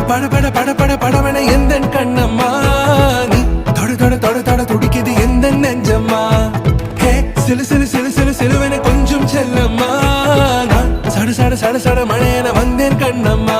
பட பட பட பட படவன எந்த கண்ணம்மா நீ தொட தொட தொட தொட துடிக்குது எந்த நெஞ்சம்மா ஹே சிலு சிலு சிலு சிலு சிலுவன கொஞ்சம் செல்லம்மா நான் சட சட சட சட மழையன வந்தேன் கண்ணம்மா